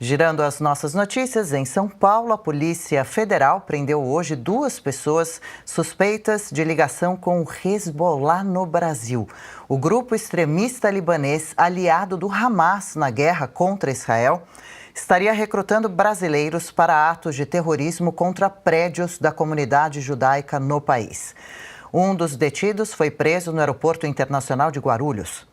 Girando as nossas notícias, em São Paulo, a Polícia Federal prendeu hoje 2 pessoas suspeitas de ligação com o Hezbollah no Brasil. O grupo extremista libanês, aliado do Hamas na guerra contra Israel, estaria recrutando brasileiros para atos de terrorismo contra prédios da comunidade judaica no país. Um dos detidos foi preso no Aeroporto Internacional de Guarulhos.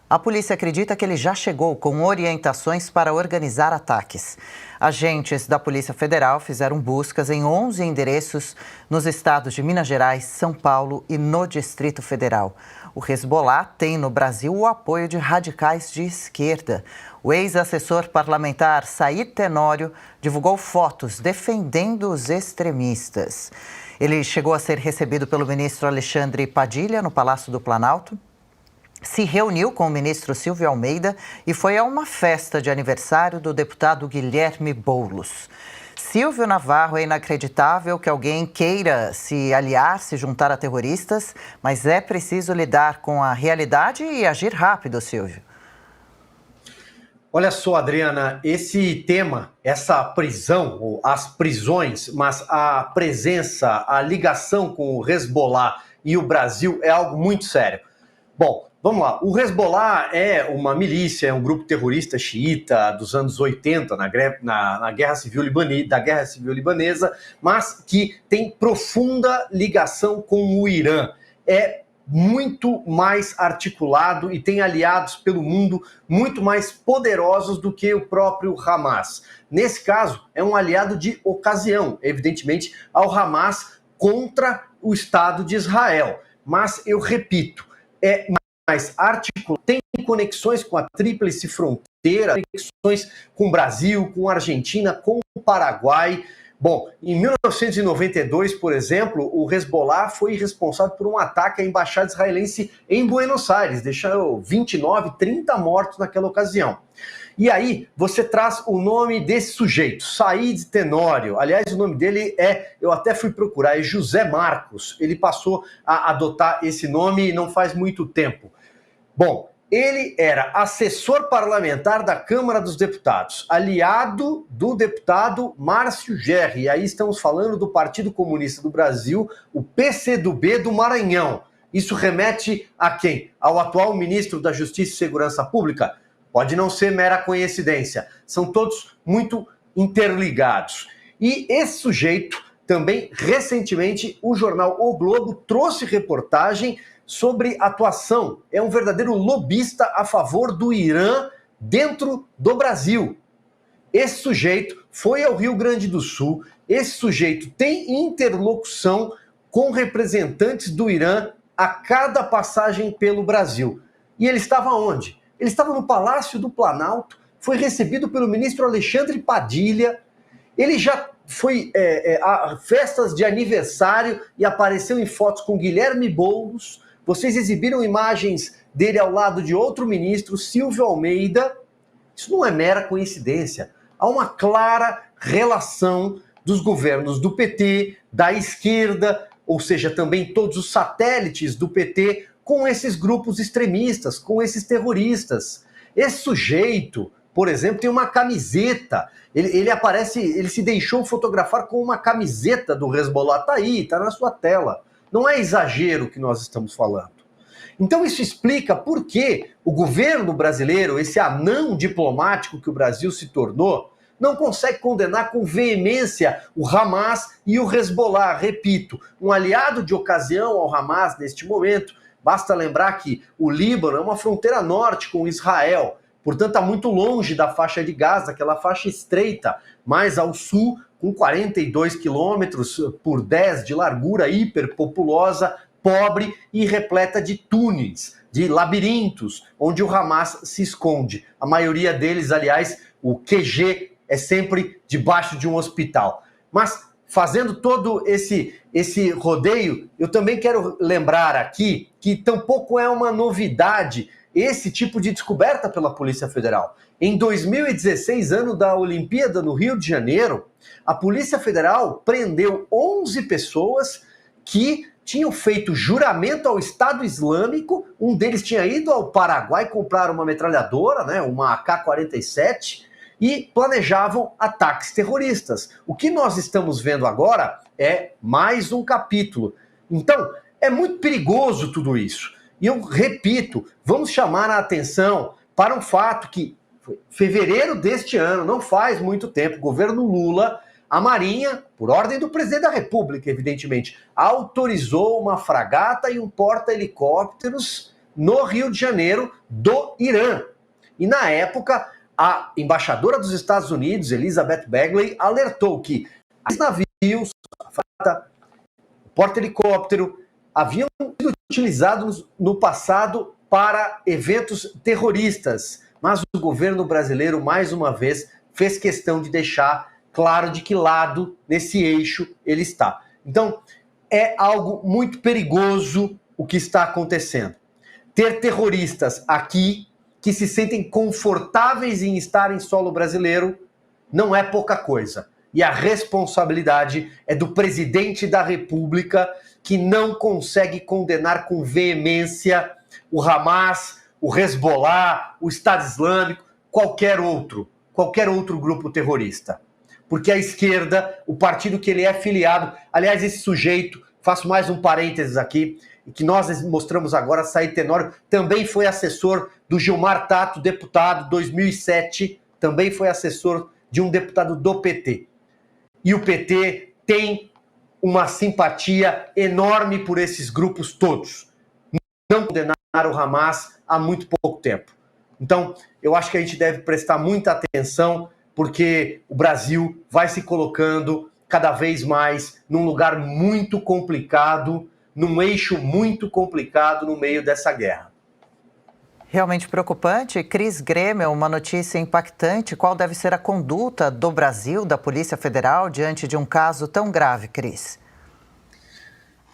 A polícia acredita que ele já chegou com orientações para organizar ataques. Agentes da Polícia Federal fizeram buscas em 11 endereços nos estados de Minas Gerais, São Paulo e no Distrito Federal. O Hezbollah tem no Brasil o apoio de radicais de esquerda. O ex-assessor parlamentar Said Tenório divulgou fotos defendendo os extremistas. Ele chegou a ser recebido pelo ministro Alexandre Padilha no Palácio do Planalto. Se reuniu com o ministro Silvio Almeida e foi a uma festa de aniversário do deputado Guilherme Boulos. Silvio Navarro, é inacreditável que alguém queira se aliar, se juntar a terroristas, mas é preciso lidar com a realidade e agir rápido, Silvio. Olha só, Adriana, esse tema, essa prisão, ou as prisões, mas a presença, a ligação com o Hezbollah e o Brasil é algo muito sério. Bom, vamos lá. O Hezbollah é uma milícia, é um grupo terrorista xiita dos anos 80, na Guerra Civil Libanesa, mas que tem profunda ligação com o Irã. É muito mais articulado e tem aliados pelo mundo muito mais poderosos do que o próprio Hamas. Nesse caso, é um aliado de ocasião, evidentemente, ao Hamas contra o Estado de Israel. Mas, eu repito, é mais articulado, tem conexões com a Tríplice Fronteira, conexões com o Brasil, com a Argentina, com o Paraguai. Bom, em 1992, por exemplo, o Hezbollah foi responsável por um ataque à embaixada israelense em Buenos Aires, deixando 29, 30 mortos naquela ocasião. E aí, você traz o nome desse sujeito, Said Tenório. Aliás, o nome dele eu até fui procurar, é José Marcos. Ele passou a adotar esse nome não faz muito tempo. Bom, ele era assessor parlamentar da Câmara dos Deputados, aliado do deputado Márcio Gerri. E aí estamos falando do Partido Comunista do Brasil, o PCdoB do Maranhão. Isso remete a quem? Ao atual ministro da Justiça e Segurança Pública? Pode não ser mera coincidência. São todos muito interligados. E esse sujeito, também recentemente, o jornal O Globo trouxe reportagem sobre atuação. É um verdadeiro lobista a favor do Irã dentro do Brasil. Esse sujeito foi ao Rio Grande do Sul, esse sujeito tem interlocução com representantes do Irã a cada passagem pelo Brasil. E ele estava onde? Ele estava no Palácio do Planalto, foi recebido pelo ministro Alexandre Padilha, ele já foi a festas de aniversário e apareceu em fotos com Guilherme Boulos. Vocês exibiram imagens dele ao lado de outro ministro, Silvio Almeida. Isso não é mera coincidência. Há uma clara relação dos governos do PT, da esquerda, ou seja, também todos os satélites do PT, com esses grupos extremistas, com esses terroristas. Esse sujeito, por exemplo, tem uma camiseta. Ele se deixou fotografar com uma camiseta do Hezbollah. Tá aí, tá na sua tela. Não é exagero que nós estamos falando. Então isso explica por que o governo brasileiro, esse anão diplomático que o Brasil se tornou, não consegue condenar com veemência o Hamas e o Hezbollah. Repito, um aliado de ocasião ao Hamas neste momento. Basta lembrar que o Líbano é uma fronteira norte com Israel, portanto está muito longe da faixa de Gaza, aquela faixa estreita, mais ao sul, com 42 quilômetros por 10 de largura, hiperpopulosa, pobre e repleta de túneis, de labirintos, onde o Hamas se esconde. A maioria deles, aliás, o QG é sempre debaixo de um hospital. Mas, fazendo todo esse rodeio, eu também quero lembrar aqui que tampouco é uma novidade esse tipo de descoberta pela Polícia Federal. Em 2016, ano da Olimpíada no Rio de Janeiro, a Polícia Federal prendeu 11 pessoas que tinham feito juramento ao Estado Islâmico. Um deles tinha ido ao Paraguai comprar uma metralhadora, né, uma AK-47, e planejavam ataques terroristas. O que nós estamos vendo agora é mais um capítulo. Então, é muito perigoso tudo isso. E eu repito, vamos chamar a atenção para um fato que, em fevereiro deste ano, não faz muito tempo, o governo Lula, a Marinha, por ordem do presidente da República, evidentemente, autorizou uma fragata e um porta-helicópteros no Rio de Janeiro do Irã. E na época, a embaixadora dos Estados Unidos, Elizabeth Bagley, alertou que os navios, a fragata, o porta-helicóptero, haviam sido utilizados no passado para eventos terroristas. Mas o governo brasileiro, mais uma vez, fez questão de deixar claro de que lado nesse eixo ele está. Então, é algo muito perigoso o que está acontecendo. Ter terroristas aqui que se sentem confortáveis em estar em solo brasileiro não é pouca coisa. E a responsabilidade é do presidente da República, que não consegue condenar com veemência o Hamas, o Hezbollah, o Estado Islâmico, qualquer outro grupo terrorista. Porque a esquerda, o partido que ele é filiado, aliás, esse sujeito, faço mais um parênteses aqui, que nós mostramos agora, Said Tenório, também foi assessor do Gilmar Tato, deputado, 2007, também foi assessor de um deputado do PT. E o PT tem uma simpatia enorme por esses grupos todos. Não condenaram o Hamas há muito pouco tempo. Então, eu acho que a gente deve prestar muita atenção, porque o Brasil vai se colocando cada vez mais num lugar muito complicado, num eixo muito complicado no meio dessa guerra. Realmente preocupante. Cris Grêmio, uma notícia impactante. Qual deve ser a conduta do Brasil, da Polícia Federal, diante de um caso tão grave, Cris?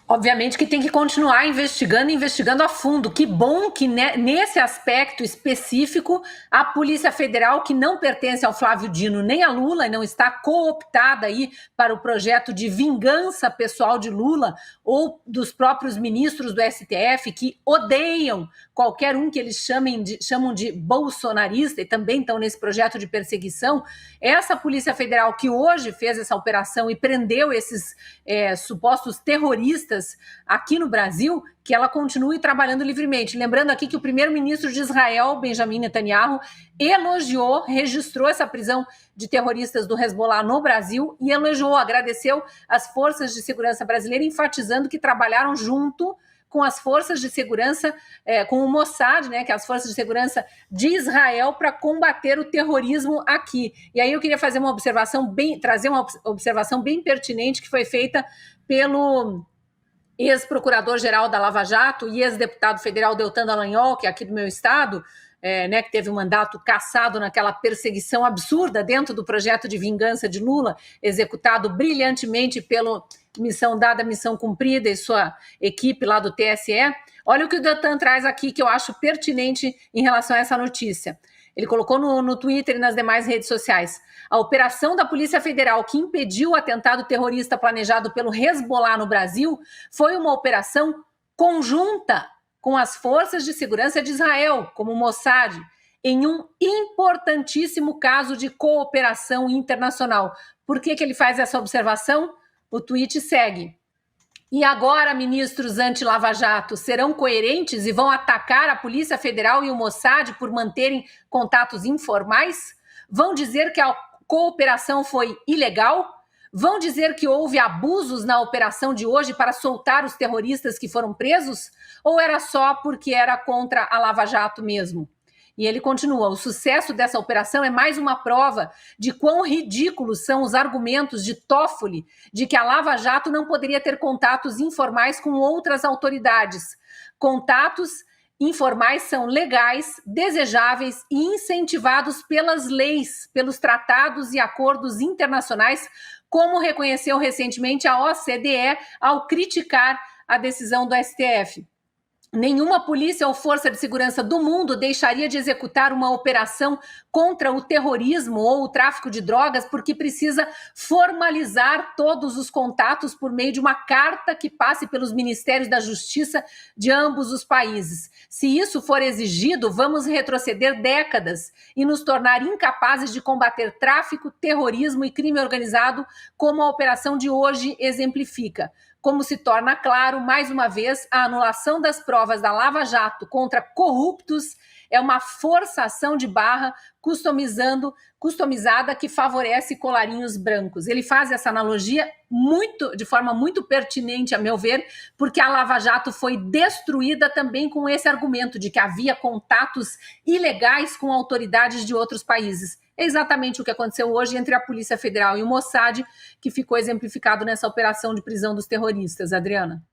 Obviamente que tem que continuar investigando a fundo. Que bom que nesse aspecto específico a Polícia Federal, que não pertence ao Flávio Dino nem a Lula e não está cooptada aí para o projeto de vingança pessoal de Lula ou dos próprios ministros do STF, que odeiam qualquer um que eles chamam de bolsonarista e também estão nesse projeto de perseguição. Essa Polícia Federal que hoje fez essa operação e prendeu esses supostos terroristas aqui no Brasil, que ela continue trabalhando livremente. Lembrando aqui que o primeiro-ministro de Israel, Benjamin Netanyahu, registrou essa prisão de terroristas do Hezbollah no Brasil e agradeceu as forças de segurança brasileiras, enfatizando que trabalharam junto com as forças de segurança, com o Mossad, né, que é as forças de segurança de Israel, para combater o terrorismo aqui. E aí eu queria fazer trazer uma observação bem pertinente que foi feita pelo ex-procurador-geral da Lava Jato e ex-deputado federal Deltan Dallagnol, que é aqui do meu estado, que teve um mandato cassado naquela perseguição absurda dentro do projeto de vingança de Lula, executado brilhantemente pelo missão dada, missão cumprida e sua equipe lá do TSE. Olha o que o Deltan traz aqui que eu acho pertinente em relação a essa notícia. Ele colocou no Twitter e nas demais redes sociais. A operação da Polícia Federal que impediu o atentado terrorista planejado pelo Hezbollah no Brasil foi uma operação conjunta com as forças de segurança de Israel, como o Mossad, em um importantíssimo caso de cooperação internacional. Por que ele faz essa observação? O tweet segue. E agora, ministros anti-Lava Jato serão coerentes e vão atacar a Polícia Federal e o Mossad por manterem contatos informais? Vão dizer que a cooperação foi ilegal? Vão dizer que houve abusos na operação de hoje para soltar os terroristas que foram presos? Ou era só porque era contra a Lava Jato mesmo? E ele continua, o sucesso dessa operação é mais uma prova de quão ridículos são os argumentos de Toffoli de que a Lava Jato não poderia ter contatos informais com outras autoridades. Contatos informais são legais, desejáveis e incentivados pelas leis, pelos tratados e acordos internacionais, como reconheceu recentemente a OCDE ao criticar a decisão do STF. Nenhuma polícia ou força de segurança do mundo deixaria de executar uma operação contra o terrorismo ou o tráfico de drogas porque precisa formalizar todos os contatos por meio de uma carta que passe pelos ministérios da Justiça de ambos os países. Se isso for exigido, vamos retroceder décadas e nos tornar incapazes de combater tráfico, terrorismo e crime organizado, como a operação de hoje exemplifica. Como se torna claro, mais uma vez, a anulação das provas da Lava Jato contra corruptos é uma forçação de barra customizada que favorece colarinhos brancos. Ele faz essa analogia de forma muito pertinente, a meu ver, porque a Lava Jato foi destruída também com esse argumento de que havia contatos ilegais com autoridades de outros países. É exatamente o que aconteceu hoje entre a Polícia Federal e o Mossad, que ficou exemplificado nessa operação de prisão dos terroristas, Adriana.